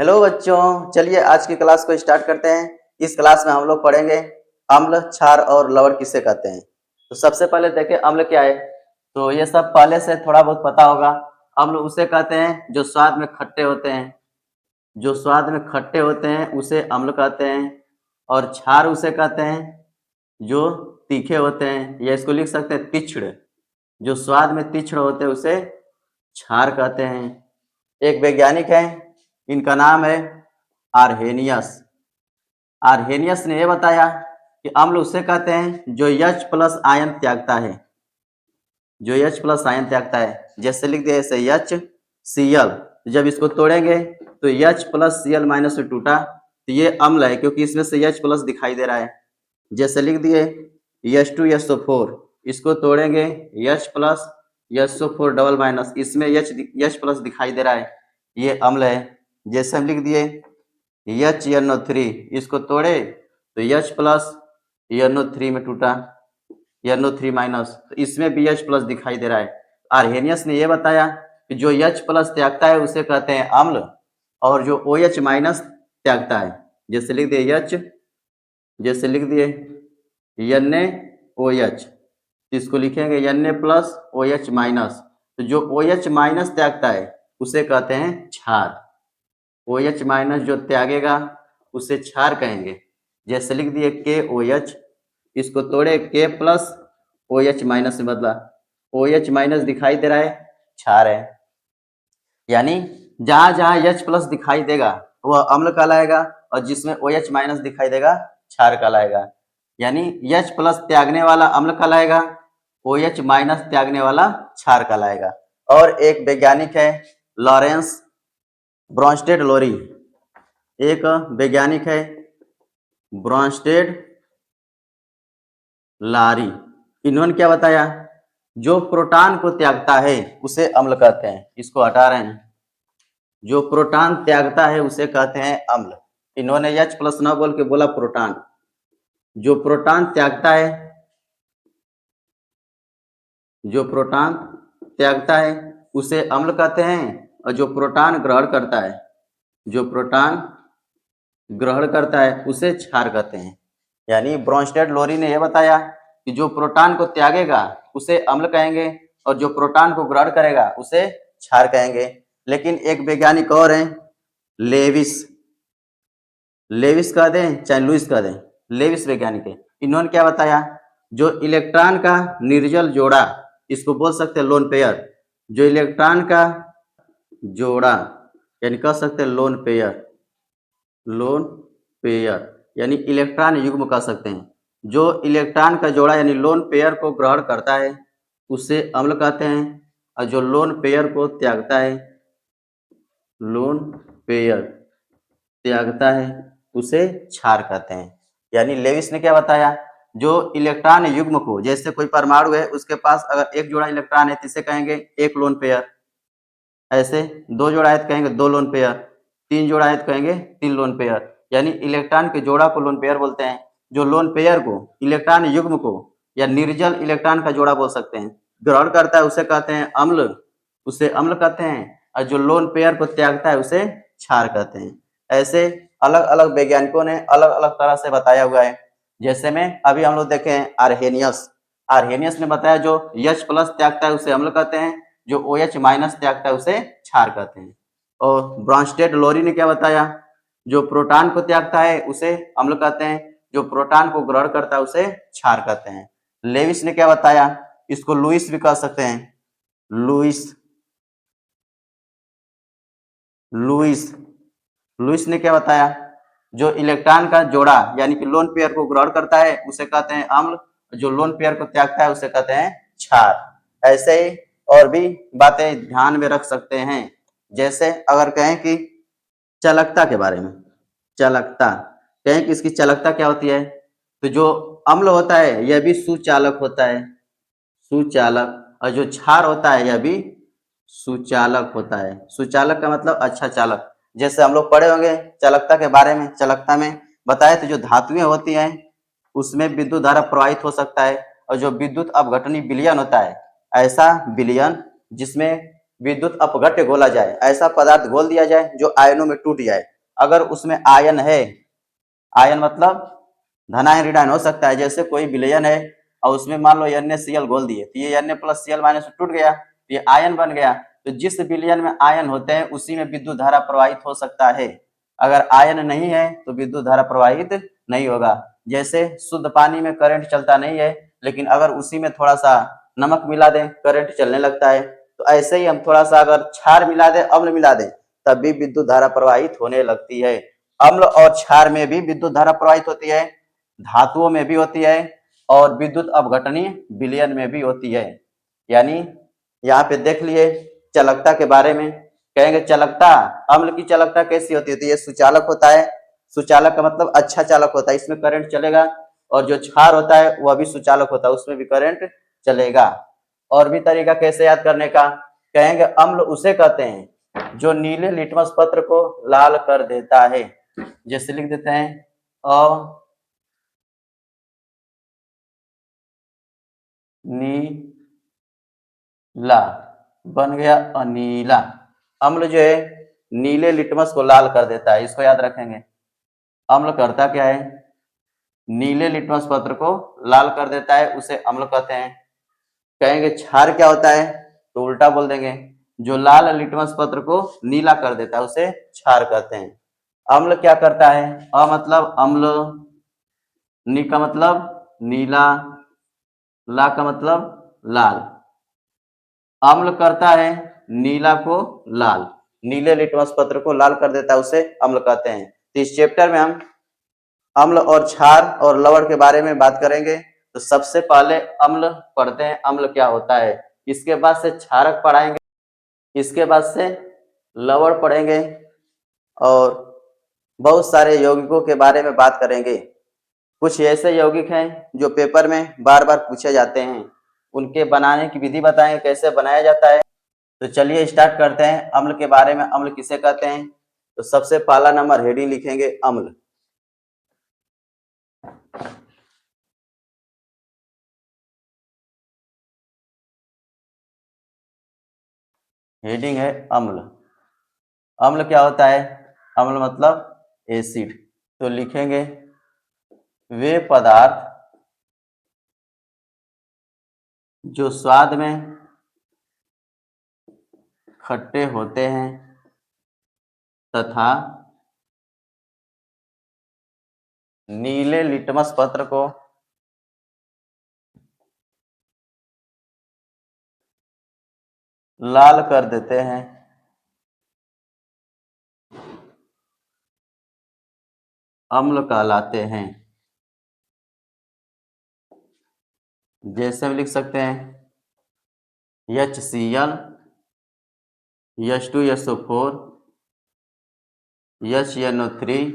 Hello बच्चों, चलिए आज की क्लास को स्टार्ट करते हैं। इस क्लास में हम लोग पढ़ेंगे अम्ल, क्षार और लवण किसे कहते हैं। तो सबसे पहले देखें अम्ल क्या है। तो ये सब पहले से थोड़ा बहुत पता होगा। अम्ल उसे कहते हैं जो स्वाद में खट्टे होते हैं, जो स्वाद में खट्टे होते हैं उसे अम्ल कहते हैं। और क्षार उसे कहते हैं जो तीखे होते हैं, या इसको लिख सकते हैं तीक्ष्ण, जो स्वाद में तीक्ष्ण होते हैं उसे क्षार कहते हैं। एक वैज्ञानिक है, इनका नाम है आर्हेनियस। आर्हेनियस ने यह बताया कि अम्ल उसे कहते हैं जो H प्लस आयन त्यागता है, जो H प्लस आयन त्यागता है। जैसे लिख दिया ऐसे HCl, जब इसको तोड़ेंगे तो H प्लस Cl माइनस में टूटा, तो ये अम्ल है क्योंकि इसमें से H प्लस दिखाई दे रहा है। जैसे लिख दिए H2SO4, इसको तोड़ेंगे H plus SO4 double minus, इसमें H प्लस दिखाई दे रहा है, ये अम्ल है। जैसे हम लिख दिए HNO3, इसको तोड़े तो H प्लस NO3 में टूटा, NO3 माइनस, तो इसमें भी H प्लस दिखाई दे रहा है। आर्हेनियस ने यह बताया कि जो H प्लस त्यागता है उसे कहते हैं अम्ल, और जो OH माइनस त्यागता है, जैसे लिख दिए H, जैसे लिख दिए NaOH, इसको लिखेंगे Na प्लस OH माइनस, तो जो OH माइनस त्यागता है उसे कहते हैं क्षार। OH माइनस जो त्यागेगा उसे क्षार कहेंगे। जैसे लिख दिए KOH, इसको तोड़े K प्लस OH माइनस से बदला, OH माइनस दिखाई दे रहा है, क्षार है। यानी जहां जहां H प्लस दिखाई देगा वह अम्ल कहलाएगा, और जिसमें OH माइनस दिखाई देगा क्षार कहलाएगा। यानी H प्लस त्यागने वाला अम्ल कहलाएगा, OH माइनस त्यागने वाला क्षार कहलाएगा। और एक वैज्ञानिक है लॉरेंस ब्रॉन्स्टेड लोरी, एक वैज्ञानिक है ब्रॉन्स्टेड लारी। इन्होंने क्या बताया, जो प्रोटॉन को त्यागता है उसे अम्ल कहते हैं। इसको हटा रहे हैं, जो प्रोटॉन त्यागता है उसे कहते हैं अम्ल। इन्होंने H प्लस न बोल के बोला प्रोटॉन। जो प्रोटॉन त्यागता है, जो प्रोटॉन त्यागता है उसे अम्ल कहते हैं, और जो प्रोटॉन ग्रहण करता है, जो प्रोटॉन ग्रहण करता है उसे क्षार कहते हैं। यानी ब्रॉन्स्टेड लोरी ने यह बताया कि जो प्रोटॉन को त्यागेगा उसे अम्ल कहेंगे, और जो प्रोटॉन को ग्रहण करेगा उसे क्षार कहेंगे। लेकिन एक वैज्ञानिक और हैं लेविस, लेविस कह दें चाहे लुइस कह दें, लेविस वैज्ञानिक है। इन्होंने क्या बताया, जो इलेक्ट्रॉन का निर्जल जोड़ा, इसको बोल सकते हैं लोन पेयर, जो इलेक्ट्रॉन का जोड़ा यानी कह सकते हैं लोन पेयर, लोन पेयर यानी इलेक्ट्रॉन युग्म कह सकते हैं। जो इलेक्ट्रॉन का जोड़ा यानी लोन पेयर को ग्रहण करता है उसे अम्ल कहते हैं, और जो लोन पेयर को त्यागता है, लोन पेयर त्यागता है उसे क्षार कहते हैं। यानी लेविस ने क्या बताया, जो इलेक्ट्रॉन युग्म को, जैसे कोई परमाणु है उसके पास अगर एक जोड़ा इलेक्ट्रॉन है तो इसे कहेंगे एक लोन पेयर, ऐसे दो जोड़ा है तो कहेंगे दो लोन पेयर, तीन जोड़ा है तो कहेंगे तीन लोन पेयर। यानी इलेक्ट्रॉन के जोड़ा को लोन पेयर बोलते हैं। जो लोन पेयर को, इलेक्ट्रॉन युग्म को या निर्जल इलेक्ट्रॉन का जोड़ा बोल सकते हैं, ग्रहण करता है उसे कहते हैं अम्ल, उसे अम्ल कहते हैं, और जो लोन पेयर को त्यागता है उसे क्षार कहते हैं। ऐसे अलग अलग वैज्ञानिकों ने अलग अलग तरह से बताया हुआ है। जैसे में अभी हम लोग देखे हैं आर्हेनियस, आर्हेनियस ने बताया जो H प्लस त्यागता है उसे अम्ल कहते हैं, जो OH माइनस त्यागता है उसे क्षार कहते हैं। और ब्रॉन्स्टेड लोरी ने क्या बताया, जो प्रोटॉन को त्यागता है उसे अम्ल कहते हैं, जो प्रोटॉन को ग्रहण करता है उसे क्षार कहते हैं। लेविस ने क्या बताया, इसको लुइस भी कह सकते हैं, लुइस, लुइस, लुइस ने क्या बताया, जो इलेक्ट्रॉन का जोड़ा यानी कि लोन पेयर को ग्रहण करता है उसे कहते हैं अम्ल, जो लोन पेयर को त्यागता है उसे कहते हैं क्षार। ऐसे ही और भी बातें ध्यान में रख सकते हैं। जैसे अगर कहें कि चालकता के बारे में, चालकता कहें कि इसकी चालकता क्या होती है, तो जो अम्ल होता है यह भी सुचालक होता है, सुचालक, और जो क्षार होता है यह भी सुचालक होता है। सुचालक का मतलब अच्छा चालक। जैसे हम लोग पढ़े होंगे चालकता के बारे में, चालकता में बताए तो जो धातुएं होती हैं उसमें विद्युत धारा प्रवाहित हो सकता है, और जो विद्युत अपघटनी विलयन होता है, ऐसा विलयन जिसमें विद्युत अपघट्य घोला जाए, ऐसा पदार्थ घोल दिया जाए जो आयनों में टूट जाए। अगर उसमें आयन है, आयन मतलब धनायन ऋणायन हो सकता है, जैसे कोई विलयन है और उसमें मान लो NaCl घोल दिए, तो ये Na प्लस Cl माइनस टूट गया, तो ये आयन बन गया। तो जिस विलयन में आयन होते हैं उसी में विद्युत धारा प्रवाहित हो सकता है। अगर आयन नहीं है तो विद्युत धारा प्रवाहित नहीं होगा। जैसे शुद्ध पानी में करंट चलता नहीं है, लेकिन अगर उसी में थोड़ा सा नमक मिला दें करंट चलने लगता है। तो ऐसे ही हम थोड़ा सा अगर क्षार मिला दें, अम्ल मिला दें, तब भी विद्युत धारा प्रवाहित होने लगती है। अम्ल और क्षार में भी विद्युत धारा प्रवाहित होती है, धातुओं में भी होती है, और विद्युत अपघटनीय विलयन में भी होती है। यानी यहाँ पे देख लिए चालकता के बारे में। कहेंगे चालकता, अम्ल की चालकता कैसी होती है? तो ये सुचालक होता है। सुचालक का मतलब अच्छा चालक होता है, इसमें करंट चलेगा। और जो क्षार होता है वह भी सुचालक होता है, उसमें भी करंट चलेगा। और भी तरीका कैसे याद करने का, कहेंगे अम्ल उसे कहते हैं जो नीले लिटमस पत्र को लाल कर देता है। जैसे लिख देते हैं अनीला, बन गया अनीला। अम्ल जो है नीले लिटमस को लाल कर देता है, इसको याद रखेंगे। अम्ल करता क्या है? नीले लिटमस पत्र को लाल कर देता है, उसे अम्ल कहते हैं। कहेंगे क्षार क्या होता है? तो उल्टा बोल देंगे, जो लाल लिटमस पत्र को नीला कर देता है उसे क्षार कहते हैं। अम्ल क्या करता है? अ मतलब अम्ल, नी का मतलब नीला, ला का मतलब लाल। अम्ल करता है नीला को लाल, नीले लिटमस पत्र को लाल कर देता है, उसे अम्ल कहते हैं। तो इस चैप्टर में हम अम्ल और क्षार और लवण के बारे में बात करेंगे। तो सबसे पहले अम्ल पढ़ते हैं, अम्ल क्या होता है। इसके बाद से क्षारक पढ़ाएंगे, इसके बाद से लवण पढ़ेंगे, और बहुत सारे यौगिकों के बारे में बात करेंगे। कुछ ऐसे यौगिक हैं जो पेपर में बार बार पूछे जाते हैं, उनके बनाने की विधि बताएंगे कैसे बनाया जाता है। तो चलिए स्टार्ट करते हैं अम्ल के बारे में। अम्ल किसे कहते हैं? तो सबसे पहला नंबर हेडिंग लिखेंगे अम्ल। हेडिंग है अम्ल। अम्ल क्या होता है? अम्ल मतलब एसिड। तो लिखेंगे वे पदार्थ जो स्वाद में खट्टे होते हैं तथा नीले लिटमस पत्र को लाल कर देते हैं, अम्ल कहलाते हैं। जैसे हम लिख सकते हैं HCl, H2SO4, HNO3,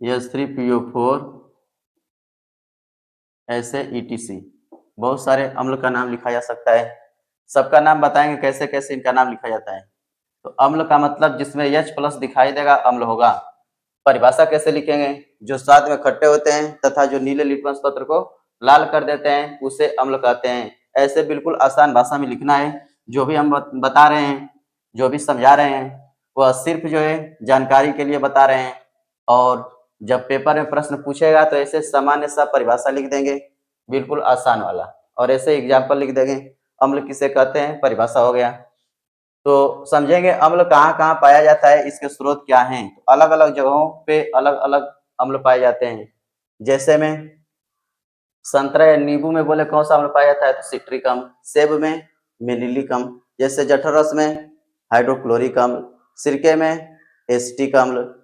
H3PO4, ऐसे ETC। बहुत सारे अम्ल का नाम लिखा जा सकता है, सबका नाम बताएंगे कैसे कैसे इनका नाम लिखा जाता है। तो अम्ल का मतलब जिसमें H प्लस दिखाई देगा अम्ल होगा। परिभाषा कैसे लिखेंगे? जो स्वाद में खट्टे होते हैं तथा जो नीले लिटमस पत्र को लाल कर देते हैं उसे अम्ल कहते हैं। ऐसे बिल्कुल आसान भाषा में लिखना है। जो भी हम बता रहे हैं, जो भी समझा रहे हैं, वह सिर्फ जो है जानकारी के लिए बता रहे हैं। और जब पेपर में प्रश्न पूछेगा तो ऐसे सामान्य सा परिभाषा लिख देंगे, बिल्कुल आसान वाला, और ऐसे एग्जाम्पल लिख देंगे। अम्ल किसे कहते हैं, परिभाषा हो गया। तो समझेंगे अम्ल कहाँ कहाँ पाया जाता है, इसके स्रोत क्या हैं। तो अलग अलग जगहों पे अलग अलग अम्ल पाए जाते हैं। जैसे में संतरा या नींबू में बोले कौन सा अम्ल पाया जाता है, तो सिट्रिक अम्ल। सेब में मिलिलिक अम्ल। जैसे जठरस में हाइड्रोक्लोरिक अम्ल। सिरके में एसिटिक अम्ल।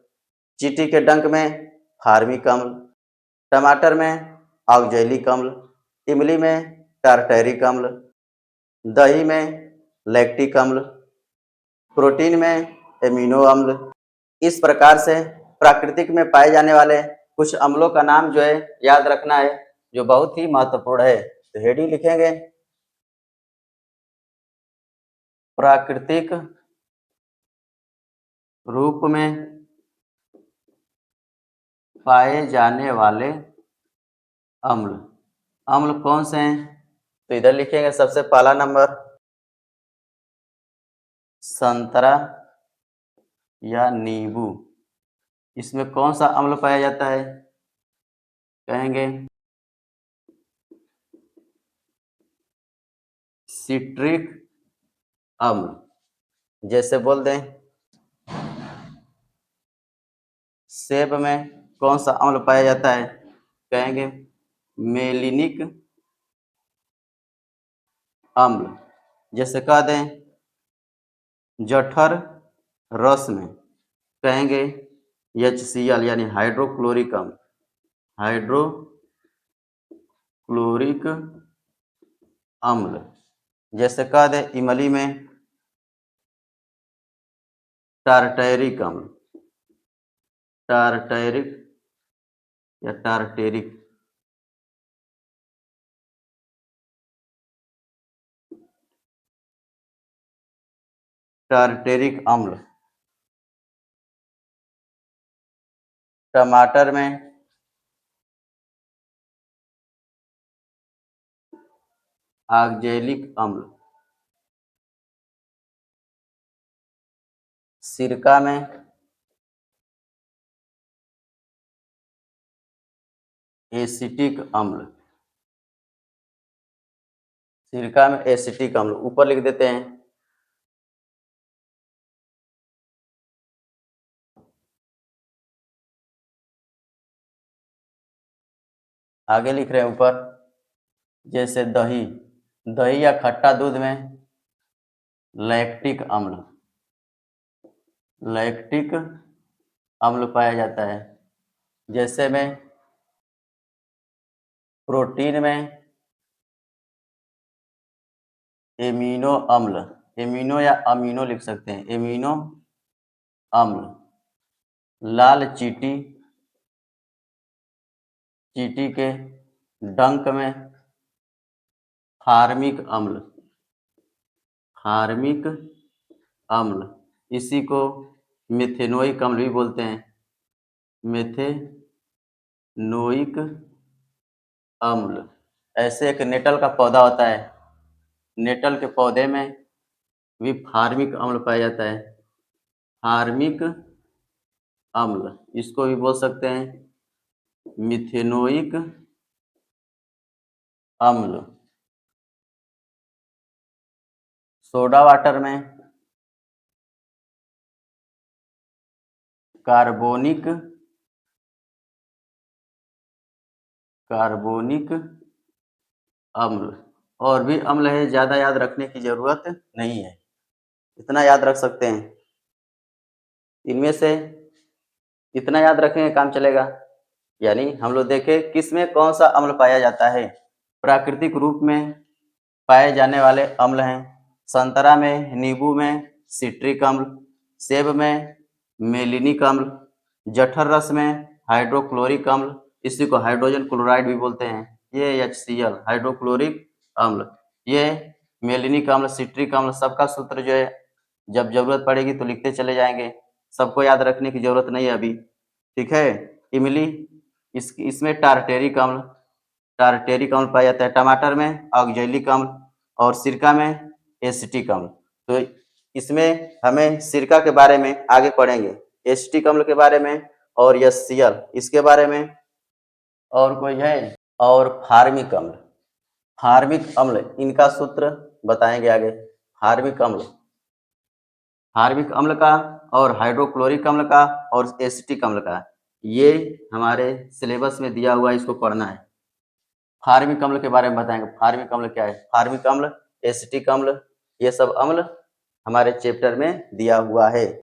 चींटी के डंक में फार्मिक अम्ल। टमाटर में ऑक्जेलिक अम्ल। इमली में टार्टरिक अम्ल। दही में लैक्टिक अम्ल। प्रोटीन में एमिनो अम्ल। इस प्रकार से प्राकृतिक में पाए जाने वाले कुछ अम्लों का नाम जो है याद रखना है, जो बहुत ही महत्वपूर्ण है। तो हेडिंग लिखेंगे प्राकृतिक रूप में पाए जाने वाले अम्ल। अम्ल कौन से हैं? तो इधर लिखेंगे सबसे पहला नंबर संतरा या नींबू, इसमें कौन सा अम्ल पाया जाता है? कहेंगे सिट्रिक अम्ल। जैसे बोल दें सेब में कौन सा अम्ल पाया जाता है? कहेंगे मेलिनिक अम्ल। जैसे कह दें जठर रस में, कहेंगे HCl यानी हाइड्रोक्लोरिक अम्ल। हाइड्रोक्लोरिक अम्ल। जैसे कह दें इमली में टारटैरिक अम्ल। टारटैरिक या टारटेरिक। टारटेरिक अम्ल। टमाटर में ऑक्जेलिक अम्ल। सिरका में एसिटिक अम्ल। सिरका में एसिटिक अम्ल ऊपर लिख देते हैं। आगे लिख रहे हैं ऊपर, जैसे दही, दही या खट्टा दूध में लैक्टिक अम्ल, लैक्टिक अम्ल पाया जाता है। जैसे में प्रोटीन में एमिनो अम्ल, एमिनो या अमीनो लिख सकते हैं, एमिनो अम्ल। लाल चींटी, चींटी के डंक में फार्मिक अम्ल, फार्मिक अम्ल, इसी को मेथेनोइक अम्ल भी बोलते हैं, मेथेनोइक अम्ल। ऐसे एक नेटल का पौधा होता है, नेटल के पौधे में भी फार्मिक अम्ल पाया जाता है, फार्मिक अम्ल, इसको भी बोल सकते हैं मिथेनोइक अम्ल। सोडा वाटर में कार्बोनिक अम्ल। और भी अम्ल है, ज़्यादा याद रखने की ज़रूरत नहीं है, इतना याद रख सकते हैं। इनमें से इतना याद रखेंगे काम चलेगा। यानी हम लोग देखें किस में कौन सा अम्ल पाया जाता है। प्राकृतिक रूप में पाए जाने वाले अम्ल हैं संतरा में, नींबू में सिट्रिक अम्ल, सेब में मेलिनिक अम्ल, जठर रस में हाइड्रोक्लोरिक अम्ल, इसी को हाइड्रोजन क्लोराइड भी बोलते हैं, ये HCl हाइड्रोक्लोरिक अम्ल। ये मेलिनिक अम्ल, सिट्रिक अम्ल, सबका सूत्र जो है जब जरूरत पड़ेगी तो लिखते चले जाएंगे, सबको याद रखने की जरूरत नहीं है अभी, ठीक है। इमली, इसमें टारटेरिक अम्ल, टारटेरिक अम्ल पाया जाता है। टमाटर में ऑक्जेलिक अम्ल और सिरका में एसिटिक अम्ल। तो इसमें हमें सिरका के बारे में आगे पढ़ेंगे, एसिटिक अम्ल के बारे में और HCl इसके बारे में। और कोई है? और फार्मिक अम्ल, फार्मिक अम्ल इनका सूत्र बताएंगे आगे। फार्मिक अम्ल, फार्मिक अम्ल का और हाइड्रोक्लोरिक अम्ल का और एसिटिक अम्ल का, ये हमारे सिलेबस में दिया हुआ है, इसको पढ़ना है। फार्मिक अम्ल के बारे में बताएंगे, फार्मिक अम्ल क्या है, फार्मिक अम्ल, एसिटिक अम्ल, ये सब अम्ल हमारे चैप्टर में दिया हुआ है।